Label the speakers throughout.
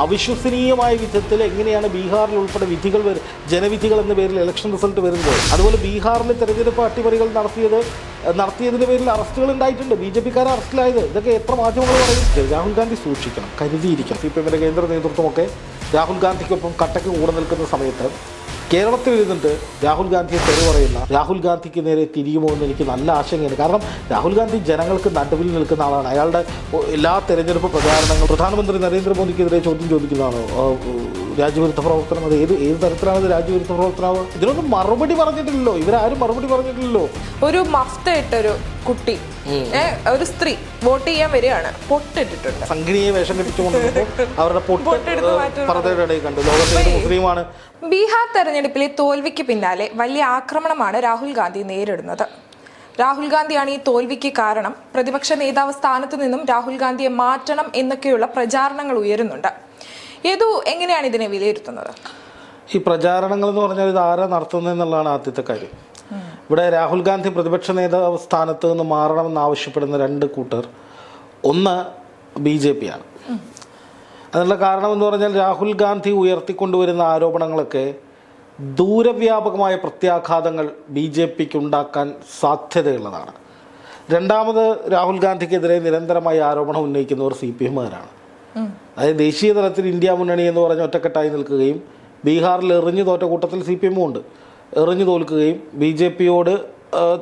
Speaker 1: അവിശ്വസനീയമായ വിധത്തിൽ എങ്ങനെയാണ് ബീഹാറിൽ ഉൾപ്പെടെ വിധികൾ ജനവിധികൾ എന്ന പേരിൽ ഇലക്ഷൻ റിസൾട്ട് വരുന്നത്. അതുപോലെ ബീഹാറിൽ തെരഞ്ഞെടുപ്പ് അട്ടിമറികൾ നടത്തിയതിൻ്റെ പേരിൽ അറസ്റ്റുകൾ ഉണ്ടായിട്ടുണ്ട്. BJP-ക്കാരെ അറസ്റ്റിലായത്. ഇതൊക്കെ എത്ര മാധ്യമങ്ങൾ പറയും. രാഹുൽ ഗാന്ധി സൂക്ഷിക്കണം, കരുതിയിരിക്കണം. CPM-ന്റെ കേന്ദ്ര നേതൃത്വമൊക്കെ രാഹുൽ ഗാന്ധിക്കൊപ്പം കട്ടയ്ക്ക് കൂടെ നിൽക്കുന്ന സമയത്ത് കേരളത്തിൽ ഇരുന്നിട്ട് രാഹുൽ ഗാന്ധിയെ തെറി പറയുന്ന രാഹുൽ ഗാന്ധിക്ക് നേരെ തിരിയുമോ എന്ന് എനിക്ക് നല്ല ആശങ്കയാണ്. കാരണം രാഹുൽ ഗാന്ധി ജനങ്ങൾക്ക് നടുവിൽ നിൽക്കുന്ന ആളാണ്. അയാളുടെ എല്ലാ തെരഞ്ഞെടുപ്പ് പ്രചാരണങ്ങളും പ്രധാനമന്ത്രി നരേന്ദ്രമോദിക്കെതിരെ ചോദ്യം ചോദിക്കുന്നതാണോ രാജ്യവിരുദ്ധ പ്രവർത്തനം? അത് ഏത് തരത്തിലാണ് രാജ്യവിരുദ്ധ പ്രവർത്തനം? ഇതിനൊന്നും മറുപടി പറഞ്ഞിട്ടില്ലല്ലോ, ഇവരാരും മറുപടി പറഞ്ഞിട്ടില്ലല്ലോ.
Speaker 2: ഒരു മഫ്ത ഇട്ടൊരു കുട്ടി, ഒരു സ്ത്രീ വോട്ട് ചെയ്യാൻ വരികയാണ്, പൊട്ടിട്ടിട്ടുണ്ട്.
Speaker 1: സംഘടനയെ വേഷം കെട്ടിച്ചുകൊണ്ട് അവരുടെ പൊട്ടിടയിൽ കണ്ടു. ലോകത്തെ മുസ്ലിമാണ്.
Speaker 2: ബീഹാർ തെരഞ്ഞെടുപ്പിലെ തോൽവിക്ക് പിന്നാലെ വലിയ ആക്രമണമാണ് രാഹുൽ ഗാന്ധി നേരിടുന്നത്. രാഹുൽ ഗാന്ധിയാണ് ഈ തോൽവിക്ക് കാരണം. പ്രതിപക്ഷ നേതാവ് സ്ഥാനത്ത് നിന്നും രാഹുൽ ഗാന്ധിയെ മാറ്റണം എന്നൊക്കെയുള്ള പ്രചാരണങ്ങൾ ഉയരുന്നുണ്ട്. ഏതു എങ്ങനെയാണ് ഇതിനെ വിലയിരുത്തുന്നത്?
Speaker 1: ഈ പ്രചാരണങ്ങൾ എന്ന് പറഞ്ഞാൽ ഇത് ആരാ നടത്തുന്നതെന്നുള്ളതാണ് ആദ്യത്തെ കാര്യം. ഇവിടെ രാഹുൽ ഗാന്ധി പ്രതിപക്ഷ നേതാവ് സ്ഥാനത്ത് നിന്ന് മാറണമെന്ന് ആവശ്യപ്പെടുന്ന രണ്ട് കൂട്ടർ, ഒന്ന് BJP ആണ്. അതിനുള്ള കാരണം എന്ന് പറഞ്ഞാൽ രാഹുൽ ഗാന്ധി ഉയർത്തിക്കൊണ്ടുവരുന്ന ആരോപണങ്ങളൊക്കെ ദൂരവ്യാപകമായ പ്രത്യാഘാതങ്ങൾ BJP-ക്ക് ഉണ്ടാക്കാൻ സാധ്യതയുള്ളതാണ്. രണ്ടാമത് രാഹുൽ ഗാന്ധിക്കെതിരെ നിരന്തരമായി ആരോപണം ഉന്നയിക്കുന്നവർ CPM-കാരാണ്. അതായത് ദേശീയ തലത്തിൽ ഇന്ത്യ മുന്നണി എന്ന് പറഞ്ഞ് ഒറ്റക്കെട്ടായി നിൽക്കുകയും ബീഹാറിൽ എറിഞ്ഞു തോറ്റ കൂട്ടത്തിൽ CPM-ഉം ഉണ്ട്. എറിഞ്ഞു തോൽക്കുകയും BJP-യോട്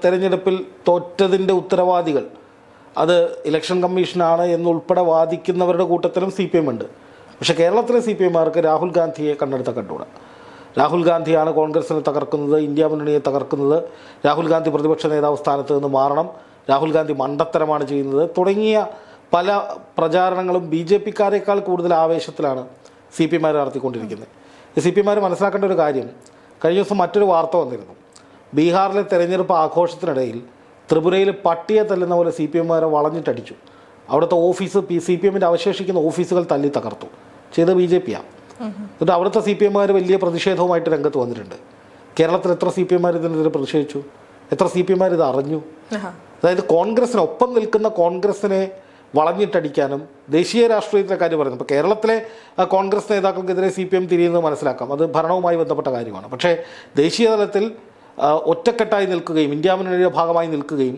Speaker 1: തെരഞ്ഞെടുപ്പിൽ തോറ്റതിൻ്റെ ഉത്തരവാദികൾ അത് ഇലക്ഷൻ കമ്മീഷനാണ് എന്നുൾപ്പെടെ വാദിക്കുന്നവരുടെ കൂട്ടത്തിലും CPM ഉണ്ട്. പക്ഷേ കേരളത്തിലെ CPM-മാർക്ക് രാഹുൽ ഗാന്ധിയെ കണ്ടെടുത്ത കണ്ടുകൂടാ. രാഹുൽ ഗാന്ധിയാണ് കോൺഗ്രസിനെ തകർക്കുന്നത്, ഇന്ത്യ മുന്നണിയെ തകർക്കുന്നത്, രാഹുൽ ഗാന്ധി പ്രതിപക്ഷ നേതാവ് സ്ഥാനത്ത് നിന്ന് മാറണം, രാഹുൽ ഗാന്ധി മണ്ടത്തരമാണ് ചെയ്യുന്നത് തുടങ്ങിയ പല പ്രചാരണങ്ങളും BJP-ക്കാരേക്കാൾ കൂടുതൽ ആവേശത്തിലാണ് CPM-മാർ നടത്തിക്കൊണ്ടിരിക്കുന്നത്. ഈ CPM-മാർ മനസ്സിലാക്കേണ്ട ഒരു കാര്യം, കഴിഞ്ഞ ദിവസം മറ്റൊരു വാർത്ത വന്നിരുന്നു. ബീഹാറിലെ തെരഞ്ഞെടുപ്പ് ആഘോഷത്തിനിടയിൽ ത്രിപുരയിൽ പട്ടിയെ തല്ലുന്ന പോലെ CPM-മാരെ വളഞ്ഞിട്ടടിച്ചു. അവിടുത്തെ CPM-ന്റെ അവശേഷിക്കുന്ന ഓഫീസുകൾ തല്ലി തകർത്തു. ചെയ്ത് BJP-യാണ്. എന്നിട്ട് അവിടുത്തെ CPM-മാർ വലിയ പ്രതിഷേധവുമായിട്ട് രംഗത്ത് വന്നിട്ടുണ്ട്. കേരളത്തിൽ എത്ര CPM-മാർ ഇതിനെതിരെ പ്രതിഷേധിച്ചു? എത്ര CPM-മാർ ഇത് അറിഞ്ഞു? അതായത് കോൺഗ്രസിനൊപ്പം നിൽക്കുന്ന കോൺഗ്രസിനെ വളഞ്ഞിട്ടടിക്കാനും ദേശീയ രാഷ്ട്രീയത്തിലെ കാര്യം പറയുന്നത്. ഇപ്പോൾ കേരളത്തിലെ കോൺഗ്രസ് നേതാക്കൾക്കെതിരെ CPM തിരിയുന്നത് മനസ്സിലാക്കാം, അത് ഭരണവുമായി ബന്ധപ്പെട്ട കാര്യമാണ്. പക്ഷേ ദേശീയ തലത്തിൽ ഒറ്റക്കെട്ടായി നിൽക്കുകയും ഇന്ത്യ മുന്നണിയുടെ ഭാഗമായി നിൽക്കുകയും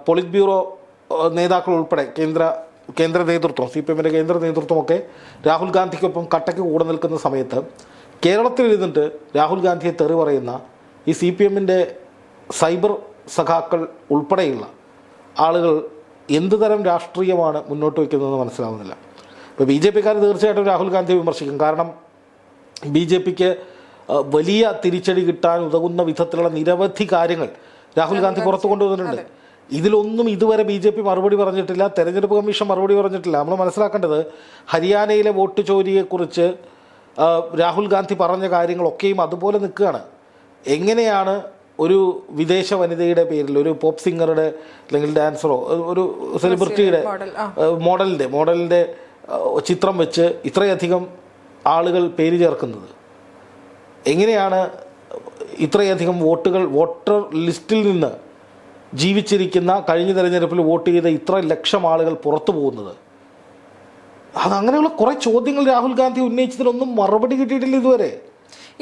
Speaker 1: പോളിറ്റ് ബ്യൂറോ നേതാക്കൾ ഉൾപ്പെടെ കേന്ദ്ര നേതൃത്വം CPM-ന്റെ കേന്ദ്ര നേതൃത്വമൊക്കെ രാഹുൽ ഗാന്ധിക്കൊപ്പം കട്ടയ്ക്ക് കൂടെ നിൽക്കുന്ന സമയത്ത് കേരളത്തിൽ ഇരുന്നിട്ട് രാഹുൽ ഗാന്ധിയെ തെറി പറയുന്ന ഈ CPM-ന്റെ സൈബർ സഖാക്കൾ ഉൾപ്പെടെയുള്ള ആളുകൾ എന്ത് തരം രാഷ്ട്രീയമാണ് മുന്നോട്ട് വയ്ക്കുന്നതെന്ന് മനസ്സിലാവുന്നില്ല. ഇപ്പോൾ BJP-ക്കാർ തീർച്ചയായിട്ടും രാഹുൽ ഗാന്ധിയെ വിമർശിക്കും. കാരണം BJP-ക്ക് വലിയ തിരിച്ചടി കിട്ടാൻ ഉതകുന്ന വിധത്തിലുള്ള നിരവധി കാര്യങ്ങൾ രാഹുൽ ഗാന്ധി പുറത്തു കൊണ്ടുവന്നിട്ടുണ്ട്. ഇതിലൊന്നും ഇതുവരെ BJP മറുപടി പറഞ്ഞിട്ടില്ല, തെരഞ്ഞെടുപ്പ് കമ്മീഷൻ മറുപടി പറഞ്ഞിട്ടില്ല. നമ്മൾ മനസ്സിലാക്കേണ്ടത് ഹരിയാനയിലെ വോട്ട് ചോരിയെക്കുറിച്ച് രാഹുൽ ഗാന്ധി പറഞ്ഞ കാര്യങ്ങളൊക്കെയും അതുപോലെ നിൽക്കുകയാണ്. എങ്ങനെയാണ് ഒരു വിദേശ വനിതയുടെ പേരിൽ, ഒരു പോപ്പ് സിംഗറുടെ അല്ലെങ്കിൽ ഡാൻസറോ ഒരു സെലിബ്രിറ്റിയുടെ മോഡലിൻ്റെ ചിത്രം വെച്ച് ഇത്രയധികം ആളുകൾ പേര് ചേർക്കുന്നത്? എങ്ങനെയാണ് ഇത്രയധികം വോട്ടർ ലിസ്റ്റിൽ നിന്ന് ജീവിച്ചിരിക്കുന്ന കഴിഞ്ഞ തെരഞ്ഞെടുപ്പിൽ വോട്ട് ചെയ്ത ഇത്ര ലക്ഷം ആളുകൾ പുറത്തു പോകുന്നത്? അങ്ങനെയുള്ള കുറേ ചോദ്യങ്ങൾ രാഹുൽ ഗാന്ധി ഉന്നയിച്ചതിനൊന്നും മറുപടി കിട്ടിയിട്ടില്ല ഇതുവരെ.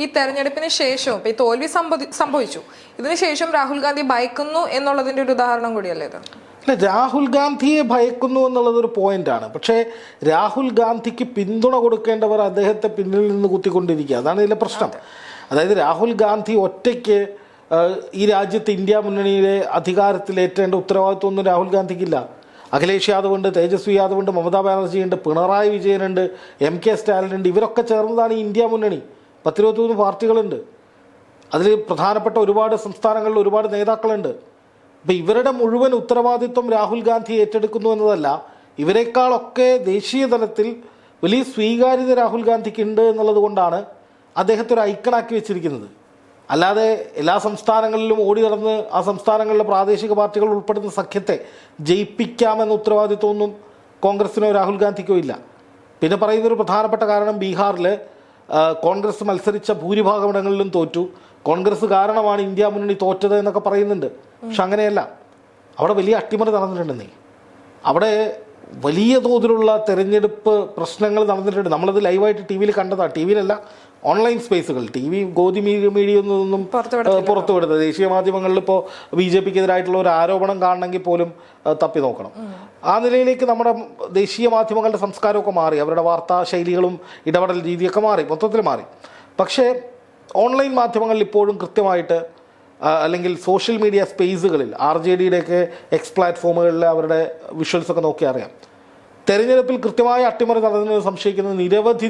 Speaker 2: ഈ തെരഞ്ഞെടുപ്പിന് ശേഷവും ഈ തോൽവി സംഭവിച്ചു, ഇതിനുശേഷം രാഹുൽ ഗാന്ധി ഭയക്കുന്നു എന്നുള്ളതിന്റെ ഒരു ഉദാഹരണം കൂടിയല്ലേ ഇത്?
Speaker 1: അല്ല, രാഹുൽ ഗാന്ധിയെ ഭയക്കുന്നു എന്നുള്ളതൊരു പോയിന്റാണ്. പക്ഷേ രാഹുൽ ഗാന്ധിക്ക് പിന്തുണ കൊടുക്കേണ്ടവർ അദ്ദേഹത്തെ പിന്നിൽ നിന്ന് കുത്തിക്കൊണ്ടിരിക്കുക. അതാണ് ഇതിലെ പ്രശ്നം. അതായത് രാഹുൽ ഗാന്ധി ഒറ്റയ്ക്ക് ഈ രാജ്യത്ത് ഇന്ത്യ മുന്നണിയിലെ അധികാരത്തിലേറ്റേണ്ട ഉത്തരവാദിത്വമൊന്നും രാഹുൽ ഗാന്ധിക്കില്ല. അഖിലേഷ് യാദവ് ഉണ്ട്, തേജസ്വി യാദവ് ഉണ്ട്, മമതാ ബാനർജി ഉണ്ട്, പിണറായി വിജയനുണ്ട്, MK സ്റ്റാലിൻ ഉണ്ട്. ഇവരൊക്കെ ചേർന്നതാണ് ഈ ഇന്ത്യ മുന്നണി. 10-23 പാർട്ടികളുണ്ട്. അതിൽ പ്രധാനപ്പെട്ട ഒരുപാട് സംസ്ഥാനങ്ങളിൽ ഒരുപാട് നേതാക്കളുണ്ട്. അപ്പം ഇവരുടെ മുഴുവൻ ഉത്തരവാദിത്വം രാഹുൽ ഗാന്ധി ഏറ്റെടുക്കുന്നു എന്നതല്ല, ഇവരെക്കാളൊക്കെ ദേശീയ തലത്തിൽ വലിയ സ്വീകാര്യത രാഹുൽ ഗാന്ധിക്ക് ഉണ്ട് എന്നുള്ളത് കൊണ്ടാണ് അദ്ദേഹത്തെ ഒരു ഐക്കണാക്കി വെച്ചിരിക്കുന്നത്. അല്ലാതെ എല്ലാ സംസ്ഥാനങ്ങളിലും ഓടി നടന്ന് ആ സംസ്ഥാനങ്ങളിലെ പ്രാദേശിക പാർട്ടികൾ ഉൾപ്പെടുന്ന സഖ്യത്തെ ജയിപ്പിക്കാമെന്ന ഉത്തരവാദിത്വമൊന്നും കോൺഗ്രസിനോ രാഹുൽ ഗാന്ധിക്കോ ഇല്ല. പിന്നെ പറയുന്നൊരു പ്രധാനപ്പെട്ട കാരണം, ബീഹാറിൽ കോൺഗ്രസ് മത്സരിച്ച ഭൂരിഭാഗം ഇടങ്ങളിലും തോറ്റു, കോൺഗ്രസ് കാരണമാണ് ഇന്ത്യ മുന്നണി തോറ്റത് എന്നൊക്കെ പറയുന്നുണ്ട്. പക്ഷെ അങ്ങനെയല്ല. അവിടെ വലിയ അട്ടിമറി നടന്നിട്ടുണ്ടെന്നേ. അവിടെ വലിയ തോതിലുള്ള തെരഞ്ഞെടുപ്പ് പ്രശ്നങ്ങൾ നടന്നിട്ടുണ്ട്. നമ്മളത് ലൈവായിട്ട് ടി വിയിൽ കണ്ടതാണ്. ടി വിയിലല്ല, ഓൺലൈൻ സ്പേസുകൾ, ടി വി ഗോതി മീഡിയ ഒന്നും പുറത്തുവിടുന്നത്. ദേശീയ മാധ്യമങ്ങളിൽ ഇപ്പോൾ BJPക്ക് എതിരായിട്ടുള്ള ഒരു ആരോപണം കാണണമെങ്കിൽ പോലും തപ്പി നോക്കണം. ആ നിലയിലേക്ക് നമ്മുടെ ദേശീയ മാധ്യമങ്ങളുടെ സംസ്കാരമൊക്കെ മാറി, അവരുടെ വാർത്താ ശൈലികളും ഇടപെടൽ രീതിയൊക്കെ മാറി, മൊത്തത്തിൽ മാറി. പക്ഷേ ഓൺലൈൻ മാധ്യമങ്ങളിൽ ഇപ്പോഴും കൃത്യമായിട്ട്, അല്ലെങ്കിൽ സോഷ്യൽ മീഡിയ സ്പേസുകളിൽ RJDയുടെയൊക്കെ എക്സ് പ്ലാറ്റ്ഫോമുകളിൽ അവരുടെ വിഷ്വൽസൊക്കെ നോക്കി അറിയാം, തെരഞ്ഞെടുപ്പിൽ കൃത്യമായ അട്ടിമറി നടന്നതെന്ന് സംശയിക്കുന്ന നിരവധി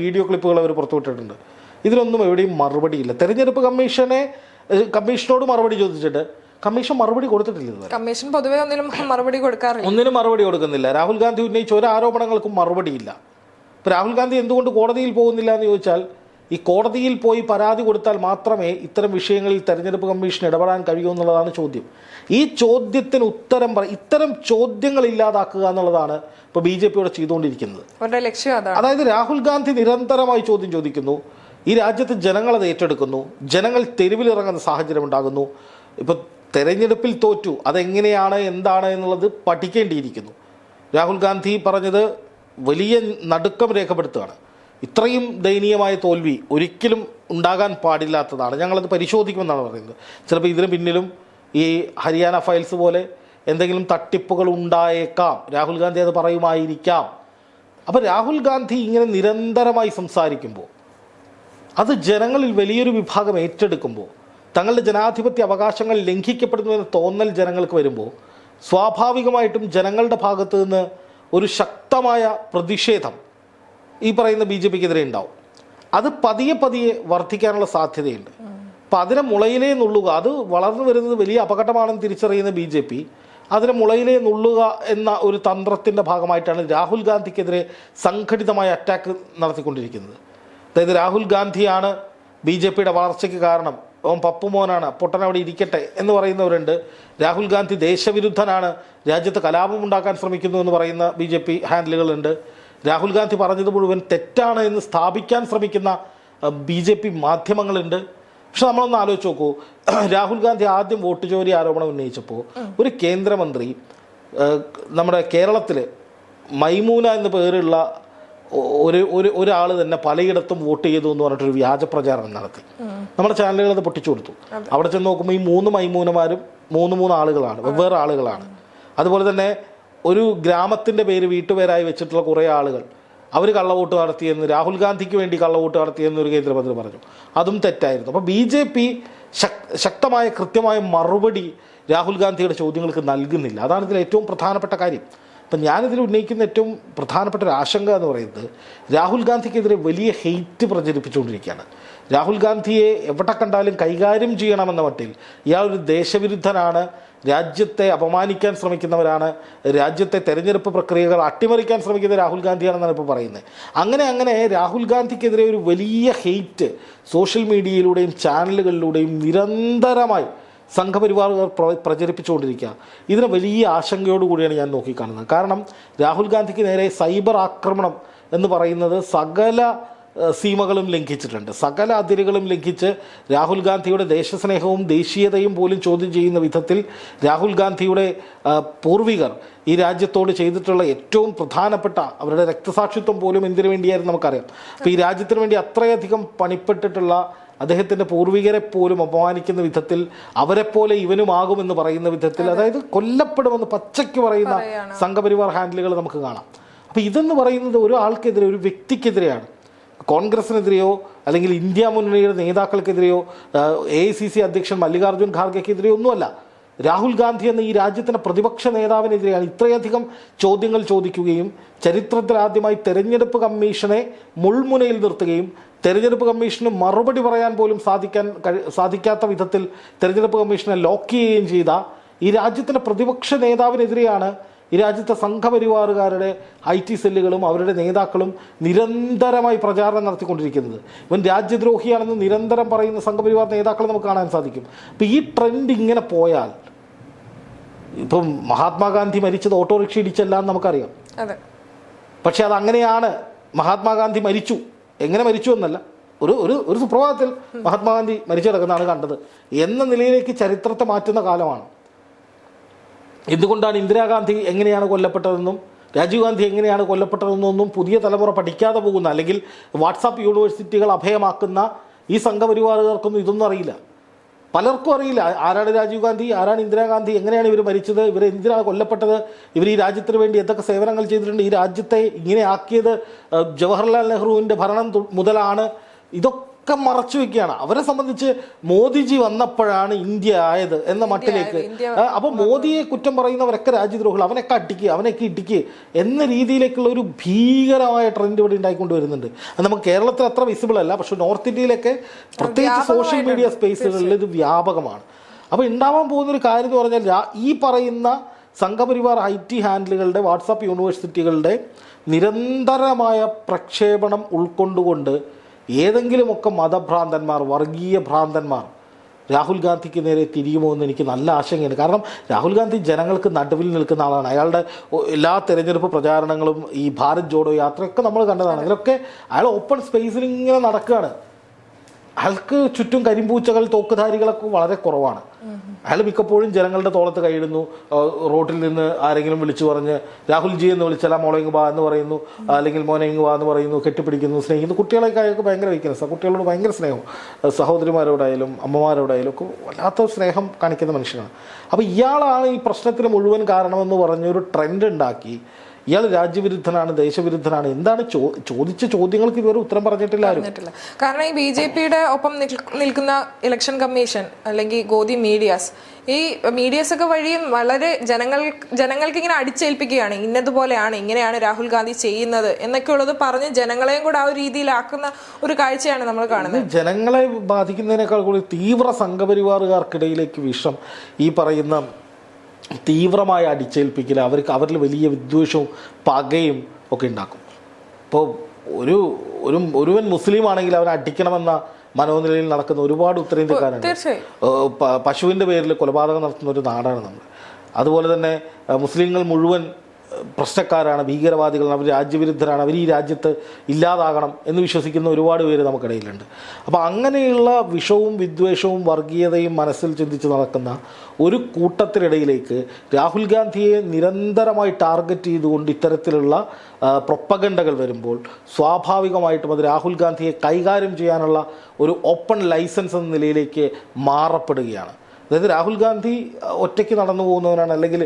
Speaker 1: വീഡിയോ ക്ലിപ്പുകൾ അവർ പുറത്തുവിട്ടിട്ടുണ്ട്. ഇതിലൊന്നും എവിടെയും മറുപടിയില്ല. തെരഞ്ഞെടുപ്പ് കമ്മീഷനോട് മറുപടി ചോദിച്ചിട്ട് കമ്മീഷൻ മറുപടി കൊടുത്തിട്ടില്ല.
Speaker 2: കമ്മീഷൻ പൊതുവെ ഒന്നിനും മറുപടി
Speaker 1: കൊടുക്കുന്നില്ല. രാഹുൽ ഗാന്ധി ഉന്നയിച്ച ഒരു ആരോപണങ്ങൾക്കും മറുപടിയില്ല. ഇപ്പോൾ രാഹുൽ ഗാന്ധി എന്തുകൊണ്ട് കോടതിയിൽ പോകുന്നില്ല എന്ന് ചോദിച്ചാൽ, ഈ കോടതിയിൽ പോയി പരാതി കൊടുത്താൽ മാത്രമേ ഇത്തരം വിഷയങ്ങളിൽ തെരഞ്ഞെടുപ്പ് കമ്മീഷൻ ഇടപെടാൻ കഴിയൂ എന്നുള്ളതാണ് ചോദ്യം. ഈ ചോദ്യത്തിന് ഉത്തരം ഇത്തരം ചോദ്യങ്ങൾ ഇല്ലാതാക്കുക എന്നുള്ളതാണ് ഇപ്പോൾ BJPയോട് ചെയ്തുകൊണ്ടിരിക്കുന്നത്. അതായത് രാഹുൽ ഗാന്ധി നിരന്തരമായി ചോദ്യം ചോദിക്കുന്നു, ഈ രാജ്യത്ത് ജനങ്ങളത് ഏറ്റെടുക്കുന്നു, ജനങ്ങൾ തെരുവിലിറങ്ങുന്ന സാഹചര്യം ഉണ്ടാകുന്നു. ഇപ്പോൾ തെരഞ്ഞെടുപ്പിൽ തോറ്റു, അതെങ്ങനെയാണ് എന്താണ് എന്നുള്ളത് പഠിക്കേണ്ടിയിരിക്കുന്നു. രാഹുൽ ഗാന്ധി പറഞ്ഞത് വലിയ നടുക്കം രേഖപ്പെടുത്തുകയാണ്. ഇത്രയും ദയനീയമായ തോൽവി ഒരിക്കലും ഉണ്ടാകാൻ പാടില്ലാത്തതാണ്, ഞങ്ങളത് പരിശോധിക്കുമെന്നാണ് പറയുന്നത്. ചിലപ്പോൾ ഇതിന് പിന്നിലും ഈ ഹരിയാന ഫയൽസ് പോലെ എന്തെങ്കിലും തട്ടിപ്പുകൾ ഉണ്ടായേക്കാം, രാഹുൽ ഗാന്ധി അത് പറയുമായിരിക്കാം. അപ്പോൾ രാഹുൽ ഗാന്ധി ഇങ്ങനെ നിരന്തരമായി സംസാരിക്കുമ്പോൾ, അത് ജനങ്ങളിൽ വലിയൊരു വിഭാഗം ഏറ്റെടുക്കുമ്പോൾ, തങ്ങളുടെ ജനാധിപത്യ അവകാശങ്ങൾ ലംഘിക്കപ്പെടുന്നുവെന്ന് തോന്നൽ ജനങ്ങൾക്ക് വരുമ്പോൾ, സ്വാഭാവികമായിട്ടും ജനങ്ങളുടെ ഭാഗത്ത് നിന്ന് ഒരു ശക്തമായ പ്രതിഷേധം ഈ പറയുന്ന BJPക്കെതിരെ ഉണ്ടാവും. അത് പതിയെ വർദ്ധിക്കാനുള്ള സാധ്യതയുണ്ട്. അപ്പം അതിനെ മുളയിലേ നുള്ളുക, അത് വളർന്നു വരുന്നത് വലിയ അപകടമാണെന്ന് തിരിച്ചറിയുന്ന BJP അതിനെ മുളയിലേ നുള്ളുക എന്ന ഒരു തന്ത്രത്തിൻ്റെ ഭാഗമായിട്ടാണ് രാഹുൽ ഗാന്ധിക്കെതിരെ സംഘടിതമായ അറ്റാക്ക് നടത്തിക്കൊണ്ടിരിക്കുന്നത്. അതായത് രാഹുൽ ഗാന്ധിയാണ് BJPയുടെ വളർച്ചയ്ക്ക് കാരണം, അവൻ പപ്പുമോനാണ്, പൊട്ടൻ അവിടെ ഇരിക്കട്ടെ എന്ന് പറയുന്നവരുണ്ട്. രാഹുൽ ഗാന്ധി ദേശവിരുദ്ധനാണ്, രാജ്യത്ത് കലാപമുണ്ടാക്കാൻ ശ്രമിക്കുന്നു എന്ന് പറയുന്ന BJP ഹാൻഡിലുകളുണ്ട്. രാഹുൽ ഗാന്ധി പറഞ്ഞത് മുഴുവൻ തെറ്റാണ് എന്ന് സ്ഥാപിക്കാൻ ശ്രമിക്കുന്ന BJP മാധ്യമങ്ങളുണ്ട്. പക്ഷെ നമ്മളൊന്ന് ആലോചിച്ച് നോക്കൂ, രാഹുൽ ഗാന്ധി ആദ്യം വോട്ട് ചോരി ആരോപണം ഉന്നയിച്ചപ്പോൾ ഒരു കേന്ദ്രമന്ത്രി നമ്മുടെ കേരളത്തിൽ മൈമൂന എന്ന് പേരുള്ള ഒരാൾ തന്നെ പലയിടത്തും വോട്ട് ചെയ്തു എന്ന് പറഞ്ഞിട്ടൊരു വ്യാജ പ്രചാരണം നടത്തി. നമ്മുടെ ചാനലുകൾ അത് പൊട്ടിച്ചു കൊടുത്തു. അവിടെ ചെന്ന് നോക്കുമ്പോൾ ഈ 3 മൈമൂനമാരും 3 ആളുകളാണ്, വെവ്വേറെ ആളുകളാണ്. അതുപോലെ തന്നെ ഒരു ഗ്രാമത്തിൻ്റെ പേര് വീട്ടുപേരായി വെച്ചിട്ടുള്ള കുറേ ആളുകൾ അവർ കള്ളവോട്ട് നടത്തിയെന്ന്, രാഹുൽ ഗാന്ധിക്ക് വേണ്ടി കള്ളവോട്ട് നടത്തിയെന്ന് ഒരു കേന്ദ്രമന്ത്രി പറഞ്ഞു. അതും തെറ്റായിരുന്നു. അപ്പോൾ BJP ശക്തമായ കൃത്യമായ മറുപടി രാഹുൽ ഗാന്ധിയുടെ ചോദ്യങ്ങൾക്ക് നൽകുന്നില്ല. അതാണ് ഇതിൽ ഏറ്റവും പ്രധാനപ്പെട്ട കാര്യം. അപ്പം ഞാനിതിൽ ഉന്നയിക്കുന്ന ഏറ്റവും പ്രധാനപ്പെട്ട ഒരു ആശങ്ക എന്ന് പറയുന്നത്, രാഹുൽ ഗാന്ധിക്കെതിരെ വലിയ ഹെയ്റ്റ് പ്രചരിപ്പിച്ചുകൊണ്ടിരിക്കുകയാണ്. രാഹുൽ ഗാന്ധിയെ എവിടെ കണ്ടാലും കൈകാര്യം ചെയ്യണമെന്ന മട്ടിൽ ഇയാൾ ഒരു ദേശവിരുദ്ധനാണ്, രാജ്യത്തെ അപമാനിക്കാൻ ശ്രമിക്കുന്നവരാണ്, രാജ്യത്തെ തെരഞ്ഞെടുപ്പ് പ്രക്രിയകൾ അട്ടിമറിക്കാൻ ശ്രമിക്കുന്ന രാഹുൽ ഗാന്ധിയാണെന്നാണ് ഇപ്പോൾ പറയുന്നത്. അങ്ങനെ രാഹുൽ ഗാന്ധിക്കെതിരെ ഒരു വലിയ ഹെയ്റ്റ് സോഷ്യൽ മീഡിയയിലൂടെയും ചാനലുകളിലൂടെയും നിരന്തരമായി സംഘപരിവാറുകാർ പ്രചരിപ്പിച്ചുകൊണ്ടിരിക്കുക. ഇതിനെ വലിയ ആശങ്കയോടുകൂടിയാണ് ഞാൻ നോക്കിക്കാണുന്നത്. കാരണം രാഹുൽ ഗാന്ധിക്ക് നേരെ സൈബർ ആക്രമണം എന്ന് പറയുന്നത് സകല സീമകളും ലംഘിച്ചിട്ടുണ്ട്, സകല അതിരുകളും ലംഘിച്ച് രാഹുൽ ഗാന്ധിയുടെ ദേശസ്നേഹവും ദേശീയതയും പോലും ചോദ്യം ചെയ്യുന്ന വിധത്തിൽ രാഹുൽ ഗാന്ധിയുടെ പൂർവികർ ഈ രാജ്യത്തോട് ചെയ്തിട്ടുള്ള ഏറ്റവും പ്രധാനപ്പെട്ട അവരുടെ രക്തസാക്ഷിത്വം പോലും എന്തിനു വേണ്ടിയായിരുന്നു നമുക്കറിയാം. അപ്പോൾ ഈ രാജ്യത്തിന് വേണ്ടി അത്രയധികം പണിപ്പെട്ടിട്ടുള്ള അദ്ദേഹത്തിൻ്റെ പൂർവികരെ പോലും അപമാനിക്കുന്ന വിധത്തിൽ, അവരെപ്പോലെ ഇവനുമാകുമെന്ന് പറയുന്ന വിധത്തിൽ, അതായത് കൊല്ലപ്പെടുമെന്ന് പച്ചയ്ക്ക് പറയുന്ന സംഘപരിവാർ ഹാൻഡിലുകൾ നമുക്ക് കാണാം. അപ്പോൾ ഇതെന്ന് പറയുന്നത് ഒരാൾക്കെതിരെ, ഒരു വ്യക്തിക്കെതിരെയാണ്. കോൺഗ്രസിനെതിരെയോ അല്ലെങ്കിൽ ഇന്ത്യ മുന്നണിയുടെ നേതാക്കൾക്കെതിരെയോ AICC അധ്യക്ഷൻ മല്ലികാർജ്ജുൻ ഖാർഗെക്കെതിരെയോ ഒന്നുമല്ല, രാഹുൽ ഗാന്ധി എന്ന ഈ രാജ്യത്തിൻ്റെ പ്രതിപക്ഷ നേതാവിനെതിരെയാണ് ഇത്രയധികം ചോദ്യങ്ങൾ ചോദിക്കുകയും ചരിത്രത്തിൽ ആദ്യമായി തെരഞ്ഞെടുപ്പ് കമ്മീഷനെ മുൾമുനയിൽ നിർത്തുകയും തെരഞ്ഞെടുപ്പ് കമ്മീഷന് മറുപടി പറയാൻ പോലും സാധിക്കാത്ത വിധത്തിൽ തെരഞ്ഞെടുപ്പ് കമ്മീഷനെ ലോക്ക് ചെയ്യുകയും ചെയ്ത ഈ രാജ്യത്തിൻ്റെ പ്രതിപക്ഷ നേതാവിനെതിരെയാണ് ഈ രാജ്യത്തെ സംഘപരിവാറുകാരുടെ IT സെല്ലുകളും അവരുടെ നേതാക്കളും നിരന്തരമായി പ്രചാരണം നടത്തിക്കൊണ്ടിരിക്കുന്നത്. ഇവൻ രാജ്യദ്രോഹിയാണെന്ന് നിരന്തരം പറയുന്ന സംഘപരിവാർ നേതാക്കളെ നമുക്ക് കാണാൻ സാധിക്കും. അപ്പോൾ ഈ ട്രെൻഡ് ഇങ്ങനെ പോയാൽ, ഇപ്പം മഹാത്മാഗാന്ധി മരിച്ചത് ഓട്ടോറിക്ഷ ഇടിച്ചല്ല എന്ന് നമുക്കറിയാം. പക്ഷെ അതങ്ങനെയാണ്. മഹാത്മാഗാന്ധി മരിച്ചു, എങ്ങനെ മരിച്ചു എന്നല്ല, ഒരു സുപ്രഭാതത്തിൽ മഹാത്മാഗാന്ധി മരിച്ചു കിടക്കുന്നതാണ് കണ്ടത് എന്ന നിലയിലേക്ക് ചരിത്രത്തെ മാറ്റുന്ന കാലമാണ്. എന്തുകൊണ്ടാണ് ഇന്ദിരാഗാന്ധി എങ്ങനെയാണ് കൊല്ലപ്പെട്ടതെന്നും രാജീവ് ഗാന്ധി എങ്ങനെയാണ് കൊല്ലപ്പെട്ടതെന്നൊന്നും പുതിയ തലമുറ പഠിക്കാതെ പോകുന്ന, അല്ലെങ്കിൽ വാട്സാപ്പ് യൂണിവേഴ്സിറ്റികൾ അഭയമാക്കുന്ന ഈ സംഘപരിവാറുകാർക്കൊന്നും ഇതൊന്നും അറിയില്ല. പലർക്കും അറിയില്ല ആരാണ് രാജീവ് ഗാന്ധി, ആരാണ് ഇന്ദിരാഗാന്ധി, എങ്ങനെയാണ് ഇവർ മരിച്ചത്, ഇവർ എന്തിനാണ് കൊല്ലപ്പെട്ടത്, ഇവർ ഈ രാജ്യത്തിന് വേണ്ടി എന്തൊക്കെ സേവനങ്ങൾ ചെയ്തിട്ടുണ്ട്, ഈ രാജ്യത്തെ ഇങ്ങനെ ആക്കിയത് ജവഹർലാൽ നെഹ്റുവിൻ്റെ ഭരണം മുതലാണ്. ഇതൊക്കെ മറച്ചു വെക്കുകയാണ്. അവരെ സംബന്ധിച്ച് മോദിജി വന്നപ്പോഴാണ് ഇന്ത്യ ആയത് എന്ന മട്ടിലേക്ക്. അപ്പോൾ മോദിയെ കുറ്റം പറയുന്നവരൊക്കെ രാജ്യദ്രോഹികൾ, അവനൊക്കെ അടിക്കുക, അവനൊക്കെ ഇടിക്കുക എന്ന രീതിയിലേക്കുള്ള ഒരു ഭീകരമായ ട്രെൻഡ് ഇവിടെ ഉണ്ടായിക്കൊണ്ട് വരുന്നുണ്ട്. അത് നമുക്ക് കേരളത്തിൽ അത്ര വിസിബിൾ അല്ല, പക്ഷെ നോർത്ത് ഇന്ത്യയിലൊക്കെ പ്രത്യേകിച്ച് സോഷ്യൽ മീഡിയ സ്പേസുകളിൽ ഇത് വ്യാപകമാണ്. അപ്പോൾ ഉണ്ടാവാൻ പോകുന്നൊരു കാര്യം എന്ന് പറഞ്ഞാൽ ഈ പറയുന്ന സംഘപരിവാർ IT ഹാൻഡിലുകളുടെ, വാട്സാപ്പ് യൂണിവേഴ്സിറ്റികളുടെ നിരന്തരമായ പ്രക്ഷേപണം ഉൾക്കൊണ്ടുകൊണ്ട് ഏതെങ്കിലുമൊക്കെ മതഭ്രാന്തന്മാർ, വർഗീയ ഭ്രാന്തന്മാർ രാഹുൽ ഗാന്ധിക്ക് നേരെ തിരിയുമോ എന്ന് എനിക്ക് നല്ല ആശങ്കയുണ്ട്. കാരണം രാഹുൽ ഗാന്ധി ജനങ്ങൾക്ക് നടുവിൽ നിൽക്കുന്ന ആളാണ്. അയാളുടെ എല്ലാ തെരഞ്ഞെടുപ്പ് പ്രചാരണങ്ങളും ഈ ഭാരത് ജോഡോ യാത്രയൊക്കെ നമ്മൾ കണ്ടതാണ്. അതിലൊക്കെ അയാൾ ഓപ്പൺ സ്പേസിൽ ഇങ്ങനെ നടക്കുകയാണ്. അയാൾക്ക് ചുറ്റും കരിമ്പൂച്ചകൾ, തോക്കുധാരികളൊക്കെ വളരെ കുറവാണ്. അയാൾ മിക്കപ്പോഴും ജനങ്ങളുടെ തോളത്ത് കൈയിടുന്നു. റോട്ടിൽ നിന്ന് ആരെങ്കിലും വിളിച്ചു പറഞ്ഞ് രാഹുൽജി എന്ന് വിളിച്ചാൽ മോളെങ്ങ് വാ എന്ന് പറയുന്നു, അല്ലെങ്കിൽ മോനെങ്ങ് വാ എന്ന് പറയുന്നു, കെട്ടിപ്പിടിക്കുന്നു, സ്നേഹിക്കുന്നു. കുട്ടികളൊക്കെ അയാൾക്ക് ഭയങ്കര വീക്ക്നെസ്, കുട്ടികളോട് ഭയങ്കര സ്നേഹം, സഹോദരിമാരോടായാലും അമ്മമാരോടായാലും ഒക്കെ വല്ലാത്ത സ്നേഹം കാണിക്കുന്ന മനുഷ്യനാണ്. അപ്പോൾ ഇയാളാണ് ഈ പ്രശ്നത്തിന് മുഴുവൻ കാരണമെന്ന് പറഞ്ഞൊരു ട്രെൻഡ് ഉണ്ടാക്കി. ഇയാൾ രാജ്യവിരുദ്ധനാണ്, ദേശവിരുദ്ധനാണ്, എന്താണ് ചോദിച്ച ചോദ്യങ്ങൾക്ക് ഇതുവരെ ഉത്തരം പറഞ്ഞിട്ടില്ല ആരും.
Speaker 2: കാരണം ഈ BJPയുടെ ഒപ്പം നിൽക്കുന്ന ഇലക്ഷൻ കമ്മീഷൻ അല്ലെങ്കിൽ ഗോദി മീഡിയാസ്, ഈ മീഡിയാസ് ഒക്കെ വഴിയും വളരെ ജനങ്ങൾക്ക് ഇങ്ങനെ അടിച്ചേൽപ്പിക്കുകയാണ്, ഇന്നതുപോലെയാണ്, ഇങ്ങനെയാണ് രാഹുൽ ഗാന്ധി ചെയ്യുന്നത് എന്നൊക്കെ ഉള്ളത് പറഞ്ഞ് ജനങ്ങളെയും കൂടെ ആ ഒരു രീതിയിലാക്കുന്ന ഒരു കാഴ്ചയാണ് നമ്മൾ കാണുന്നത്.
Speaker 1: ജനങ്ങളെ ബാധിക്കുന്നതിനേക്കാൾ കൂടി തീവ്ര സംഘപരിവാറുകാർക്കിടയിലേക്ക് വിഷം ഈ പറയുന്ന തീവ്രമായ അടിച്ചേൽപ്പിക്കൽ അവരിൽ വലിയ വിദ്വേഷവും പകയും ഒക്കെ ഉണ്ടാക്കും. ഇപ്പോൾ ഒരുവൻ മുസ്ലിം ആണെങ്കിൽ അവനെ അടിക്കണമെന്ന മനോനിലയിൽ നടക്കുന്ന ഒരുപാട് ഉത്തരേന്ത്യക്കാരുണ്ട്. പശുവിൻ്റെ പേരിൽ കൊലപാതകം നടത്തുന്ന ഒരു നാടാണ് നമ്മൾ. അതുപോലെ തന്നെ മുസ്ലിങ്ങൾ മുഴുവൻ പ്രശ്നക്കാരാണ്, ഭീകരവാദികളാണ്, അവർ രാജ്യവിരുദ്ധരാണ്, അവർ ഈ രാജ്യത്ത് ഇല്ലാതാകണം എന്ന് വിശ്വസിക്കുന്ന ഒരുപാട് പേര് നമുക്കിടയിലുണ്ട്. അപ്പോൾ അങ്ങനെയുള്ള വിഷവും വിദ്വേഷവും വർഗീയതയും മനസ്സിൽ ചിന്തിച്ച് നടക്കുന്ന ഒരു കൂട്ടത്തിനിടയിലേക്ക് രാഹുൽ ഗാന്ധിയെ നിരന്തരമായി ടാർഗറ്റ് ചെയ്തുകൊണ്ട് ഇത്തരത്തിലുള്ള പ്രൊപ്പഗണ്ടകൾ വരുമ്പോൾ സ്വാഭാവികമായിട്ടും അത് രാഹുൽ ഗാന്ധിയെ കൈകാര്യം ചെയ്യാനുള്ള ഒരു ഓപ്പൺ ലൈസൻസ് എന്ന നിലയിലേക്ക് മാറപ്പെടുകയാണ്. അതായത് രാഹുൽ ഗാന്ധി ഒറ്റയ്ക്ക് നടന്നു പോകുന്നവനാണ്, അല്ലെങ്കിൽ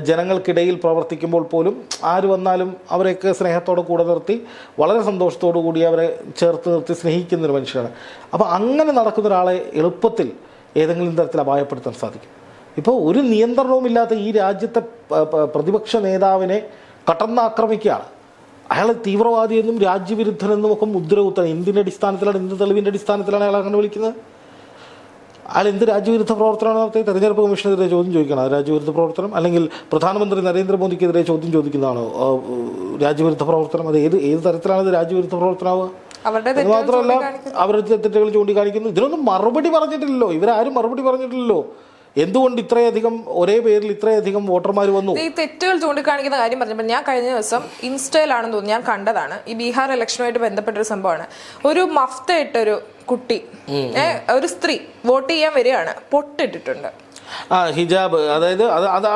Speaker 1: ജനങ്ങൾക്കിടയിൽ പ്രവർത്തിക്കുമ്പോൾ പോലും ആര് വന്നാലും അവരെയൊക്കെ സ്നേഹത്തോടെ കൂടെ നിർത്തി വളരെ സന്തോഷത്തോടു കൂടി അവരെ ചേർത്ത് നിർത്തി സ്നേഹിക്കുന്നൊരു മനുഷ്യനാണ്. അപ്പോൾ അങ്ങനെ നടക്കുന്ന ഒരാളെ എളുപ്പത്തിൽ ഏതെങ്കിലും തരത്തിൽ അപായപ്പെടുത്താൻ സാധിക്കും. ഇപ്പോൾ ഒരു നിയന്ത്രണവുമില്ലാത്ത ഈ രാജ്യത്തെ പ്രതിപക്ഷ നേതാവിനെ കടന്നാക്രമിക്കുകയാണ്. അയാൾ തീവ്രവാദിയെന്നും രാജ്യവിരുദ്ധനെന്നും ഒക്കെ മുദ്ര കുത്താൻ എന്തിൻ്റെ അടിസ്ഥാനത്തിലാണ്, എന്ത് തെളിവിൻ്റെ അടിസ്ഥാനത്തിലാണ് അയാൾ അങ്ങനെ വിളിക്കുന്നത്? അയാൾ എന്ത് രാജ്യവിരുദ്ധ പ്രവർത്തനമാണ് നടത്തിയത്? തെരഞ്ഞെടുപ്പ് കമ്മീഷനെതിരെ ചോദ്യം ചോദിക്കണം രാജ്യവിരുദ്ധ പ്രവർത്തനം, അല്ലെങ്കിൽ പ്രധാനമന്ത്രി നരേന്ദ്രമോദിക്കെതിരെ ചോദ്യം ചോദിക്കുന്നതാണോ രാജ്യവിരുദ്ധ പ്രവർത്തനം? അത് ഏത് തരത്തിലാണ് ഇത് രാജ്യവിരുദ്ധ പ്രവർത്തനമാവുക? അത് മാത്രമല്ല അവരുടെ തെറ്റുകൾ ചൂണ്ടിക്കാണിക്കുന്നു. ഇതിനൊന്നും മറുപടി പറഞ്ഞിട്ടില്ലല്ലോ, ഇവരാരും മറുപടി പറഞ്ഞിട്ടില്ലല്ലോ. എന്തുകൊണ്ട് ഇത്രയധികം ഒരേ പേരിൽ ഇത്രയധികം വോട്ടർമാർ വന്നു?
Speaker 2: ഈ തെറ്റുകൾ ചൂണ്ടിക്കാണിക്കുന്ന കാര്യം പറഞ്ഞപ്പോൾ ഞാൻ കഴിഞ്ഞ ദിവസം ഇൻസ്റ്റയിലാണെന്ന് തോന്നുന്നു ഞാൻ കണ്ടതാണ്, ഈ ബീഹാർ ഇലക്ഷനുമായിട്ട് ബന്ധപ്പെട്ടൊരു സംഭവമാണ്. ഒരു മഫ്ത ഇട്ടൊരു കുട്ടി, ഒരു സ്ത്രീ വോട്ട് ചെയ്യാൻ വരികയാണ്, പൊട്ടിട്ടിട്ടുണ്ട്.
Speaker 1: ഹിജാബ്, അതായത്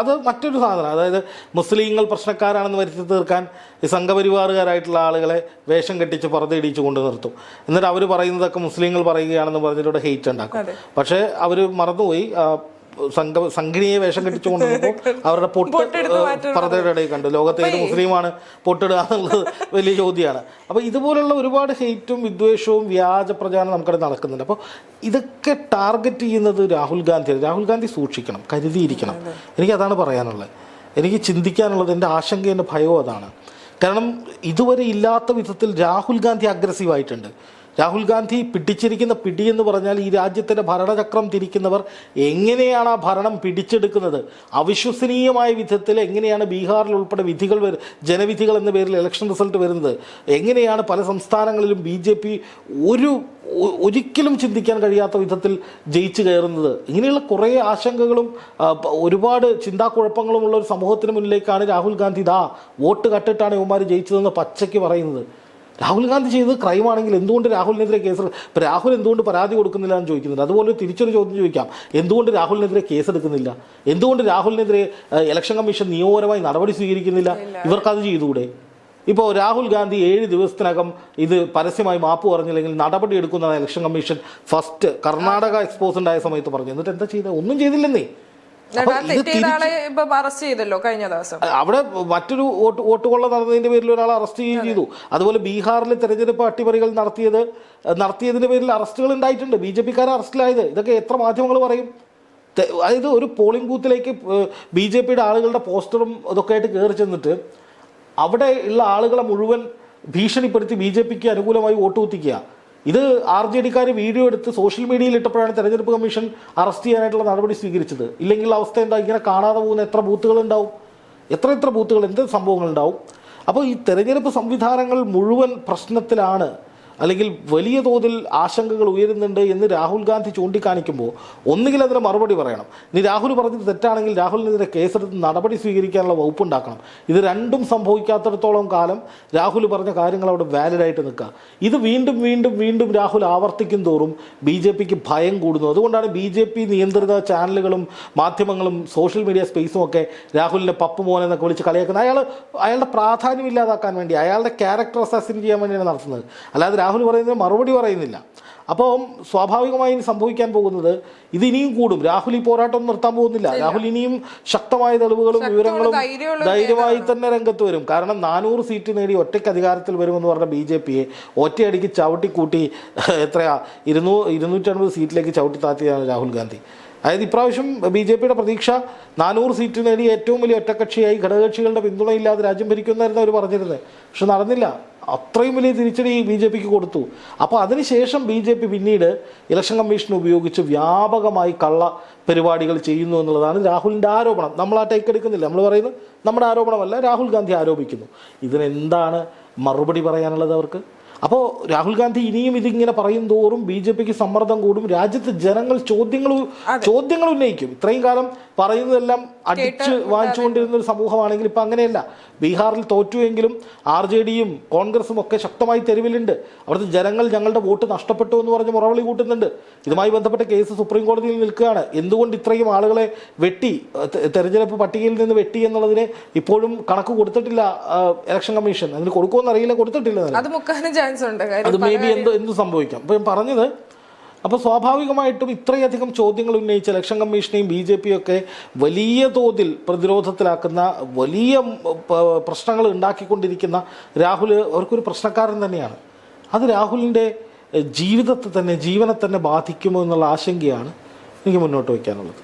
Speaker 1: അത് മറ്റൊരു സാധനം. അതായത് മുസ്ലിങ്ങൾ പ്രശ്നക്കാരാണെന്ന് വരുത്തി തീർക്കാൻ ഈ സംഘപരിവാറുകാരായിട്ടുള്ള ആളുകളെ വേഷം കെട്ടിച്ച് പുറത്തിടിച്ച് കൊണ്ട് നിർത്തും. എന്നിട്ട് അവർ പറയുന്നതൊക്കെ മുസ്ലിങ്ങൾ പറയുകയാണെന്ന് പറഞ്ഞിട്ട് ഹെയ്റ്റ് ഉണ്ടാക്കും. പക്ഷേ അവർ മറന്നുപോയി സംഘിണിയെ വേഷം കെട്ടിച്ചു കൊണ്ടുവന്നപ്പോൾ അവരുടെ പൊട്ട് പർദ്ദയുടെ ഇടയിൽ കണ്ടു. ലോകത്തെ ഏത് മുസ്ലിമാണ് പൊട്ടിടുക എന്നുള്ളത് വലിയ ചോദ്യമാണ്. അപ്പോൾ ഇതുപോലുള്ള ഒരുപാട് ഹെയ്റ്റും വിദ്വേഷവും വ്യാജ പ്രചാരണം നമുക്കവിടെ നടക്കുന്നുണ്ട്. അപ്പോൾ ഇതൊക്കെ ടാർഗറ്റ് ചെയ്യുന്നത് രാഹുൽ ഗാന്ധിയാണ്. രാഹുൽ ഗാന്ധി സൂക്ഷിക്കണം, കരുതിയിരിക്കണം. എനിക്കതാണ് പറയാനുള്ളത്, എനിക്ക് ചിന്തിക്കാനുള്ളത്, എൻ്റെ ആശങ്ക, എൻ്റെ ഭയവും അതാണ്. കാരണം ഇതുവരെ ഇല്ലാത്ത വിധത്തിൽ രാഹുൽ ഗാന്ധി അഗ്രസീവായിട്ടുണ്ട്. രാഹുൽ ഗാന്ധി പിടിച്ചിരിക്കുന്ന പിടി എന്ന് പറഞ്ഞാൽ ഈ രാജ്യത്തിൻ്റെ ഭരണചക്രം തിരിക്കുന്നവർ എങ്ങനെയാണ് ആ ഭരണം പിടിച്ചെടുക്കുന്നത്, അവിശ്വസനീയമായ വിധത്തിൽ എങ്ങനെയാണ് ബീഹാറിൽ ഉൾപ്പെടെ വിധികൾ ജനവിധികൾ എന്ന പേരിൽ ഇലക്ഷൻ റിസൾട്ട് വരുന്നത്, എങ്ങനെയാണ് പല സംസ്ഥാനങ്ങളിലും BJP ഒരിക്കലും ചിന്തിക്കാൻ കഴിയാത്ത വിധത്തിൽ ജയിച്ചു കയറുന്നത്. ഇങ്ങനെയുള്ള കുറേ ആശങ്കകളും ഒരുപാട് ചിന്താക്കുഴപ്പങ്ങളുമുള്ള ഒരു സമൂഹത്തിന് മുന്നിലേക്കാണ് രാഹുൽ ഗാന്ധി വോട്ട് കട്ടിട്ടാണ് ഇവന്മാർ ജയിച്ചതെന്ന് പച്ചയ്ക്ക് പറയുന്നത്. രാഹുൽ ഗാന്ധി ചെയ്തത് ക്രൈമാണെങ്കിൽ എന്തുകൊണ്ട് രാഹുലിനെതിരെ കേസ്, ഇപ്പം രാഹുൽ എന്തുകൊണ്ട് പരാതി കൊടുക്കുന്നില്ല എന്ന് ചോദിക്കുന്നുണ്ട്. അതുപോലെ തിരിച്ചൊരു ചോദ്യം ചോദിക്കാം, എന്തുകൊണ്ട് രാഹുലിനെതിരെ കേസെടുക്കുന്നില്ല? എന്തുകൊണ്ട് രാഹുലിനെതിരെ ഇലക്ഷൻ കമ്മീഷൻ നിയമപരമായി നടപടി സ്വീകരിക്കുന്നില്ല? ഇവർക്കത് ചെയ്തുകൂടെ? ഇപ്പോൾ രാഹുൽ ഗാന്ധി 7 ദിവസത്തിനകം ഇത് പരസ്യമായി മാപ്പ് പറഞ്ഞില്ലെങ്കിൽ നടപടി എടുക്കുന്നതാണ് election commission first Karnataka expose ഉണ്ടായ സമയത്ത് പറഞ്ഞു. എന്നിട്ട് എന്താ ചെയ്തത്? ഒന്നും ചെയ്തില്ലെന്നേ.
Speaker 2: അറസ്റ്റ് ചെയ്തല്ലോ കഴിഞ്ഞ ദിവസം.
Speaker 1: അവിടെ മറ്റൊരു വോട്ടുകൊള്ള നടന്നതിന്റെ പേരിൽ ഒരാളെ അറസ്റ്റ് ചെയ്യുകയും ചെയ്തു. അതുപോലെ ബീഹാറിൽ തെരഞ്ഞെടുപ്പ് അട്ടിമറികൾ നടത്തിയതിന്റെ പേരിൽ അറസ്റ്റുകൾ ഉണ്ടായിട്ടുണ്ട്. BJP-ക്കാരെ അറസ്റ്റിലായത്. ഇതൊക്കെ എത്ര മാധ്യമങ്ങൾ പറയും? അതായത് ഒരു പോളിംഗ് ബൂത്തിലേക്ക് BJP-യുടെ ആളുകളുടെ പോസ്റ്ററും ഇതൊക്കെ ആയിട്ട് കയറി ചെന്നിട്ട് അവിടെ ഉള്ള ആളുകളെ മുഴുവൻ ഭീഷണിപ്പെടുത്തി BJP-ക്ക് അനുകൂലമായി വോട്ട് കുത്തിക്കുക. ഇത് RJD-ക്കാർ വീഡിയോ എടുത്ത് സോഷ്യൽ മീഡിയയിൽ ഇട്ടപ്പോഴാണ് തെരഞ്ഞെടുപ്പ് കമ്മീഷൻ അറസ്റ്റ് ചെയ്യാനായിട്ടുള്ള നടപടി സ്വീകരിച്ചത്. ഇല്ലെങ്കിൽ അവസ്ഥ എന്താ? ഇങ്ങനെ കാണാതെ പോകുന്ന എത്ര ബൂത്തുകൾ ഉണ്ടാവും? എത്ര ബൂത്തുകൾ, എന്ത് സംഭവങ്ങൾ ഉണ്ടാവും? അപ്പോൾ ഈ തെരഞ്ഞെടുപ്പ് സംവിധാനങ്ങൾ മുഴുവൻ പ്രശ്നത്തിലാണ്, അല്ലെങ്കിൽ വലിയ തോതിൽ ആശങ്കകൾ ഉയരുന്നുണ്ട് എന്ന് രാഹുൽ ഗാന്ധി ചൂണ്ടിക്കാണിക്കുമ്പോൾ ഒന്നുകിൽ അതിന് മറുപടി പറയണം. ഇനി രാഹുൽ പറഞ്ഞത് തെറ്റാണെങ്കിൽ രാഹുലിനെതിരെ കേസെടുത്ത് നടപടി സ്വീകരിക്കാനുള്ള വകുപ്പുണ്ടാക്കണം. ഇത് രണ്ടും സംഭവിക്കാത്തിടത്തോളം കാലം രാഹുൽ പറഞ്ഞ കാര്യങ്ങൾ അവിടെ വാലിഡായിട്ട് നിൽക്കുക. ഇത് വീണ്ടും വീണ്ടും വീണ്ടും രാഹുൽ ആവർത്തിക്കും തോറും BJP-ക്ക് ഭയം കൂടുന്നു. അതുകൊണ്ടാണ് BJP നിയന്ത്രിത ചാനലുകളും മാധ്യമങ്ങളും സോഷ്യൽ മീഡിയ സ്പേസും ഒക്കെ രാഹുലിനെ പപ്പ് മോനെ എന്നൊക്കെ വിളിച്ച് കളിയാക്കുന്നത്. അയാളുടെ പ്രാധാന്യം ഇല്ലാതാക്കാൻ വേണ്ടി, അയാളുടെ ക്യാരക്ടർ അസാസിൻ ചെയ്യാൻ വേണ്ടിയാണ് നടത്തുന്നത്. അല്ലാതെ രാഹുൽ പറയുന്നത് മറുപടി പറയുന്നില്ല. അപ്പോൾ സ്വാഭാവികമായി സംഭവിക്കാൻ പോകുന്നത് ഇത് ഇനിയും കൂടും. രാഹുൽ ഈ പോരാട്ടം നിർത്താൻ പോകുന്നില്ല. രാഹുൽ ഇനിയും ശക്തമായ തെളിവുകളും വിവരങ്ങളും ധൈര്യമായി തന്നെ രംഗത്ത് വരും. കാരണം 400 സീറ്റ് നേടി ഒറ്റയ്ക്ക് അധികാരത്തിൽ വരുമെന്ന് പറഞ്ഞ BJP-യെ ഒറ്റയടിക്ക് ചവിട്ടിക്കൂട്ടി എത്രയാ 250 സീറ്റിലേക്ക് ചവിട്ടി താത്തിയാണ് രാഹുൽ ഗാന്ധി. അതായത് ഇപ്രാവശ്യം BJP-യുടെ പ്രതീക്ഷ 400 സീറ്റ് നേടി ഏറ്റവും വലിയ ഒറ്റക്കക്ഷിയായി ഘടകകക്ഷികളുടെ പിന്തുണയില്ലാതെ രാജ്യം ഭരിക്കുമെന്നായിരുന്നു അവർ പറഞ്ഞിരുന്നത്. പക്ഷെ നടന്നില്ല. അത്രയും വലിയ തിരിച്ചടി BJP-ക്ക് കൊടുത്തു. അപ്പോൾ അതിനുശേഷം BJP പിന്നീട് ഇലക്ഷൻ കമ്മീഷൻ ഉപയോഗിച്ച് വ്യാപകമായി കള്ള പരിപാടികൾ ചെയ്യുന്നു എന്നുള്ളതാണ് രാഹുലിൻ്റെ ആരോപണം. നമ്മൾ ആ ടേക്ക് എടുക്കുന്നില്ല. നമ്മൾ പറയുന്നത് നമ്മുടെ ആരോപണമല്ല, രാഹുൽ ഗാന്ധി ആരോപിക്കുന്നു. ഇതിനെന്താണ് മറുപടി പറയാനുള്ളത് അവർക്ക്? അപ്പോൾ രാഹുൽ ഗാന്ധി ഇനിയും ഇതിങ്ങനെ പറയും തോറും BJP-ക്ക് സമ്മർദ്ദം കൂടും. രാജ്യത്ത് ജനങ്ങൾ ചോദ്യങ്ങൾ ഉന്നയിക്കും. ഇത്രയും കാലം പറയുന്നതെല്ലാം അടിച്ച് വാങ്ങിച്ചുകൊണ്ടിരുന്ന ഒരു സമൂഹമാണെങ്കിൽ ഇപ്പം അങ്ങനെയല്ല. ബീഹാറിൽ തോറ്റുവെങ്കിലും RJD-യും കോൺഗ്രസും ഒക്കെ ശക്തമായി തെരുവിലുണ്ട്. അവിടുത്തെ ജനങ്ങൾ ഞങ്ങളുടെ വോട്ട് നഷ്ടപ്പെട്ടു എന്ന് പറഞ്ഞ് മുറവിളി കൂട്ടുന്നുണ്ട്. ഇതുമായി ബന്ധപ്പെട്ട കേസ് സുപ്രീം കോടതിയിൽ നിൽക്കുകയാണ്. എന്തുകൊണ്ട് ഇത്രയും ആളുകളെ വെട്ടി, തെരഞ്ഞെടുപ്പ് പട്ടികയിൽ നിന്ന് വെട്ടി എന്നുള്ളതിന് ഇപ്പോഴും കണക്ക് കൊടുത്തിട്ടില്ല ഇലക്ഷൻ കമ്മീഷൻ. അതിന് കൊടുക്കുമെന്ന് അറിയില്ല, കൊടുത്തിട്ടില്ല. അത് മേ ബി എന്ത് സംഭവിക്കാം. അപ്പം ഞാൻ പറഞ്ഞത്, അപ്പോൾ സ്വാഭാവികമായിട്ടും ഇത്രയധികം ചോദ്യങ്ങൾ ഉന്നയിച്ച ഇലക്ഷൻ കമ്മീഷനെയും BJP-യും ഒക്കെ വലിയ തോതിൽ പ്രതിരോധത്തിലാക്കുന്ന, വലിയ പ്രശ്നങ്ങൾ ഉണ്ടാക്കിക്കൊണ്ടിരിക്കുന്ന രാഹുൽ അവർക്കൊരു പ്രശ്നക്കാരൻ തന്നെയാണ്. അത് രാഹുലിൻ്റെ ജീവനെ തന്നെ ബാധിക്കുമോ എന്നുള്ള ആശങ്കയാണ് എനിക്ക് മുന്നോട്ട് വയ്ക്കാനുള്ളത്.